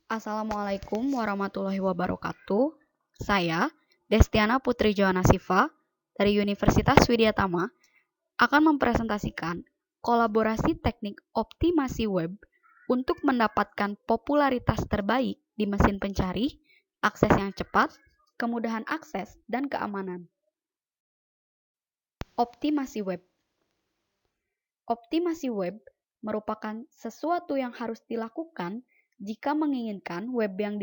Assalamualaikum warahmatullahi wabarakatuh. Saya, Destiana Putri Joana Siva, dari Universitas Widyatama, akan mempresentasikan kolaborasi teknik optimasi web untuk mendapatkan popularitas terbaik di mesin pencari, akses yang cepat, kemudahan akses, dan keamanan. Optimasi web. Optimasi web merupakan sesuatu yang harus dilakukan jika menginginkan web yang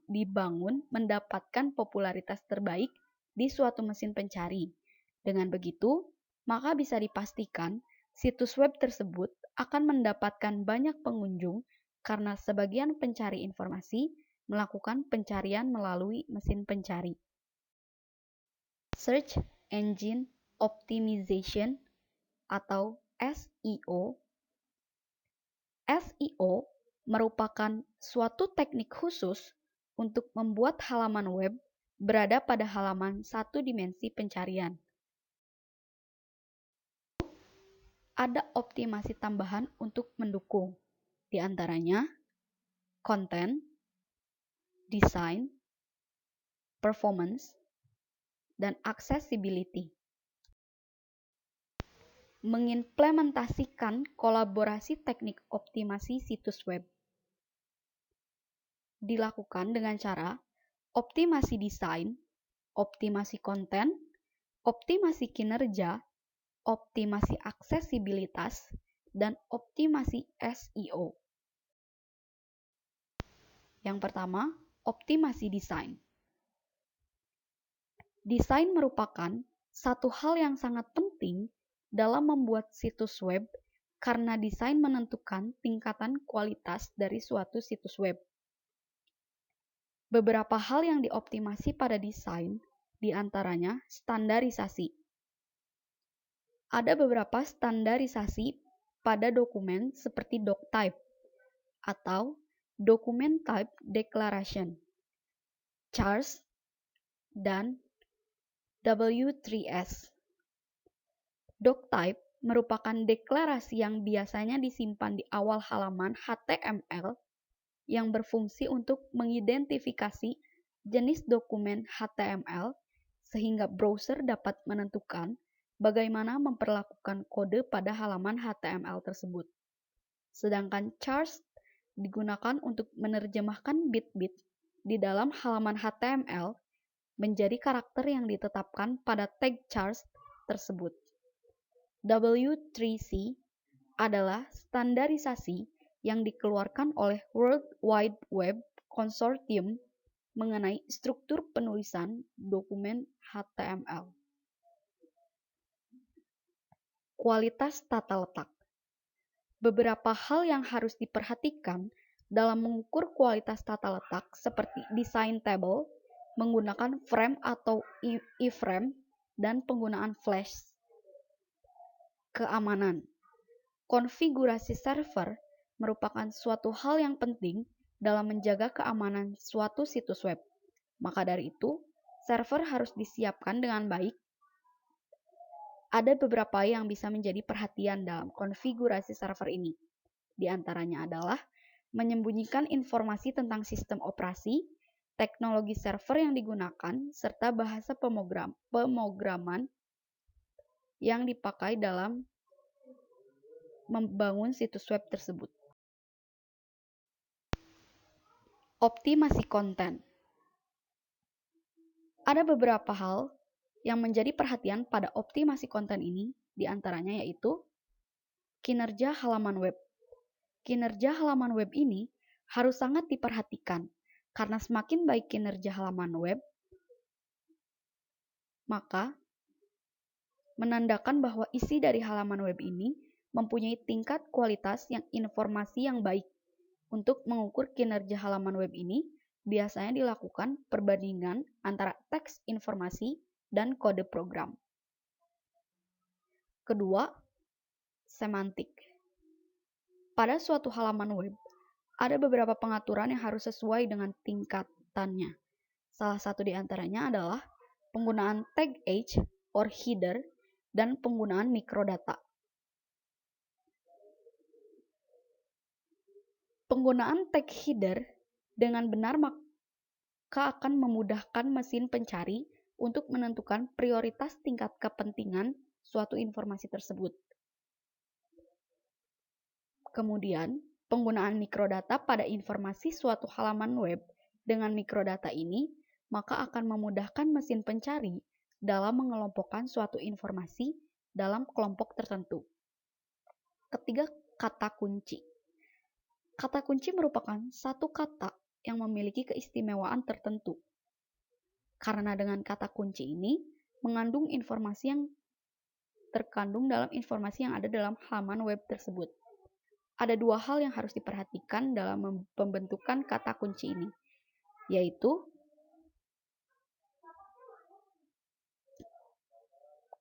dibangun mendapatkan popularitas terbaik di suatu mesin pencari. Dengan begitu, maka bisa dipastikan situs web tersebut akan mendapatkan banyak pengunjung karena sebagian pencari informasi melakukan pencarian melalui mesin pencari. Search Engine Optimization atau SEO. SEO merupakan suatu teknik khusus untuk membuat halaman web berada pada halaman satu dimensi pencarian. Ada optimasi tambahan untuk mendukung, di antaranya konten, desain, performance, dan accessibility. Mengimplementasikan kolaborasi teknik optimasi situs web dilakukan dengan cara optimasi desain, optimasi konten, optimasi kinerja, optimasi aksesibilitas, dan optimasi SEO. Yang pertama, optimasi desain. Desain merupakan satu hal yang sangat penting dalam membuat situs web karena desain menentukan tingkatan kualitas dari suatu situs web. Beberapa hal yang dioptimasi pada desain, diantaranya standarisasi. Ada beberapa standarisasi pada dokumen seperti doctype atau document type declaration, CHARS, dan W3S. Doctype merupakan deklarasi yang biasanya disimpan di awal halaman HTML yang berfungsi untuk mengidentifikasi jenis dokumen HTML sehingga browser dapat menentukan bagaimana memperlakukan kode pada halaman HTML tersebut. Sedangkan CHARS digunakan untuk menerjemahkan bit-bit di dalam halaman HTML menjadi karakter yang ditetapkan pada tag CHARS tersebut. W3C adalah standarisasi yang dikeluarkan oleh World Wide Web Consortium mengenai struktur penulisan dokumen HTML. Kualitas tata letak. Beberapa hal yang harus diperhatikan dalam mengukur kualitas tata letak seperti desain tabel, menggunakan frame atau iframe, dan penggunaan flash. Keamanan. Konfigurasi server merupakan suatu hal yang penting dalam menjaga keamanan suatu situs web. Maka dari itu, server harus disiapkan dengan baik. Ada beberapa yang bisa menjadi perhatian dalam konfigurasi server ini. Di antaranya adalah menyembunyikan informasi tentang sistem operasi, teknologi server yang digunakan, serta bahasa pemrograman yang dipakai dalam membangun situs web tersebut. Optimasi konten. Ada beberapa hal yang menjadi perhatian pada optimasi konten ini, di antaranya yaitu kinerja halaman web. Kinerja halaman web ini harus sangat diperhatikan, karena semakin baik kinerja halaman web, maka menandakan bahwa isi dari halaman web ini mempunyai tingkat kualitas yang informasi yang baik. Untuk mengukur kinerja halaman web ini, biasanya dilakukan perbandingan antara teks informasi dan kode program. Kedua, semantik. Pada suatu halaman web, ada beberapa pengaturan yang harus sesuai dengan tingkatannya. Salah satu di antaranya adalah penggunaan tag age or header dan penggunaan mikrodata. Penggunaan tag header dengan benar, maka akan memudahkan mesin pencari untuk menentukan prioritas tingkat kepentingan suatu informasi tersebut. Kemudian, penggunaan mikrodata pada informasi suatu halaman web dengan mikrodata ini maka akan memudahkan mesin pencari dalam mengelompokkan suatu informasi dalam kelompok tertentu. Ketiga, kata kunci. Kata kunci merupakan satu kata yang memiliki keistimewaan tertentu. Karena dengan kata kunci ini mengandung informasi yang terkandung dalam informasi yang ada dalam halaman web tersebut. Ada dua hal yang harus diperhatikan dalam pembentukan kata kunci ini, yaitu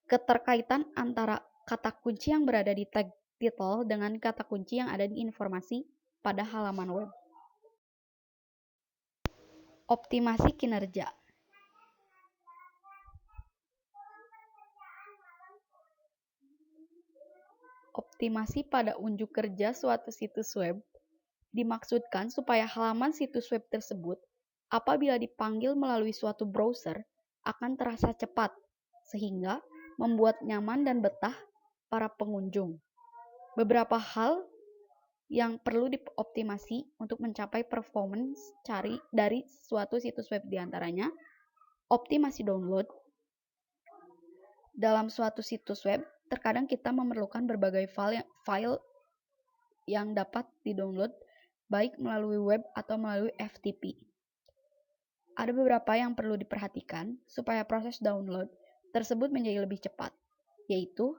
keterkaitan antara kata kunci yang berada di tag title dengan kata kunci yang ada di informasi pada halaman web. Optimasi kinerja. Optimasi pada unjuk kerja suatu situs web dimaksudkan supaya halaman situs web tersebut apabila dipanggil melalui suatu browser akan terasa cepat, sehingga membuat nyaman dan betah para pengunjung. Beberapa hal yang perlu dioptimasi untuk mencapai performance dari suatu situs web diantaranya optimasi download. Dalam suatu situs web, terkadang kita memerlukan berbagai file yang dapat di-download baik melalui web atau melalui FTP. Ada beberapa yang perlu diperhatikan supaya proses download tersebut menjadi lebih cepat, yaitu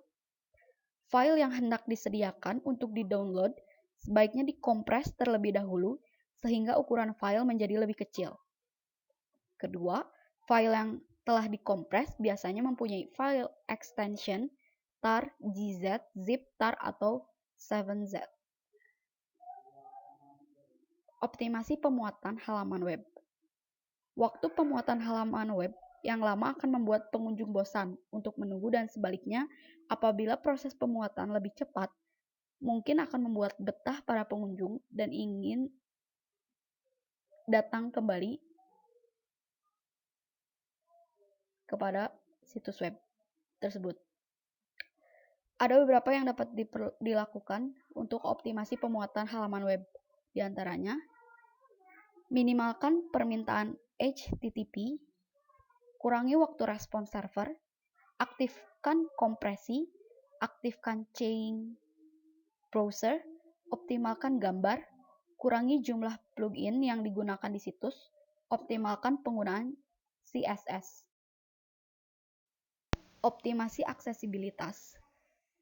file yang hendak disediakan untuk di-download sebaiknya dikompres terlebih dahulu sehingga ukuran file menjadi lebih kecil. Kedua, file yang telah dikompres biasanya mempunyai file extension tar, gz, zip, tar, atau 7z. Optimasi pemuatan halaman web. Waktu pemuatan halaman web yang lama akan membuat pengunjung bosan untuk menunggu, dan sebaliknya, apabila proses pemuatan lebih cepat, mungkin akan membuat betah para pengunjung dan ingin datang kembali kepada situs web tersebut. Ada beberapa yang dapat dilakukan untuk optimasi pemuatan halaman web. Di antaranya, minimalkan permintaan HTTP, kurangi waktu respons server, aktifkan kompresi, aktifkan chain browser, optimalkan gambar, kurangi jumlah plugin yang digunakan di situs, optimalkan penggunaan CSS. Optimasi aksesibilitas.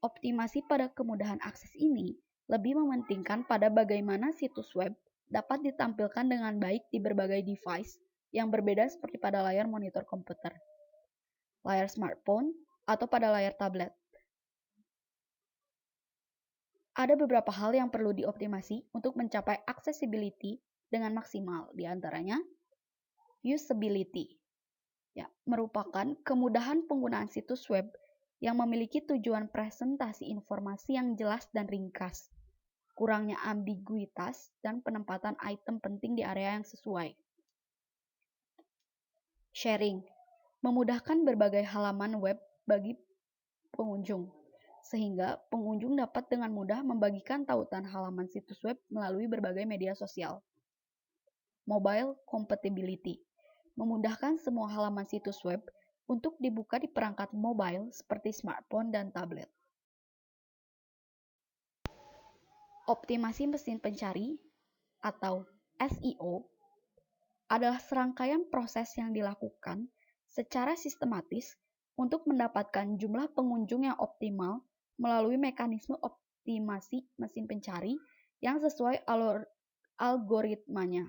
Optimasi pada kemudahan akses ini lebih mementingkan pada bagaimana situs web dapat ditampilkan dengan baik di berbagai device yang berbeda seperti pada layar monitor komputer, layar smartphone, atau pada layar tablet. Ada beberapa hal yang perlu dioptimasi untuk mencapai accessibility dengan maksimal, di antaranya usability. Merupakan kemudahan penggunaan situs web yang memiliki tujuan presentasi informasi yang jelas dan ringkas, kurangnya ambiguitas, dan penempatan item penting di area yang sesuai. Sharing, memudahkan berbagai halaman web bagi pengunjung, sehingga pengunjung dapat dengan mudah membagikan tautan halaman situs web melalui berbagai media sosial. Mobile compatibility, memudahkan semua halaman situs web untuk dibuka di perangkat mobile seperti smartphone dan tablet. Optimasi mesin pencari atau SEO adalah serangkaian proses yang dilakukan secara sistematis untuk mendapatkan jumlah pengunjung yang optimal melalui mekanisme optimasi mesin pencari yang sesuai algoritmanya.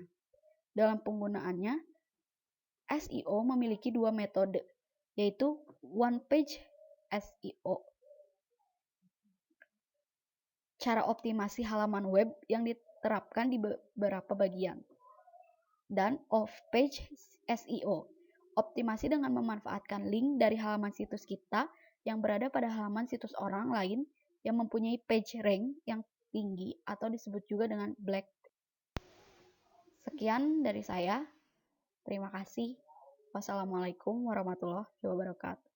Dalam penggunaannya, SEO memiliki dua metode, yaitu one-page SEO, cara optimasi halaman web yang diterapkan di beberapa bagian, dan off-page SEO, optimasi dengan memanfaatkan link dari halaman situs kita yang berada pada halaman situs orang lain yang mempunyai page rank yang tinggi atau disebut juga dengan black. Sekian dari saya. Terima kasih. Wassalamualaikum warahmatullahi wabarakatuh.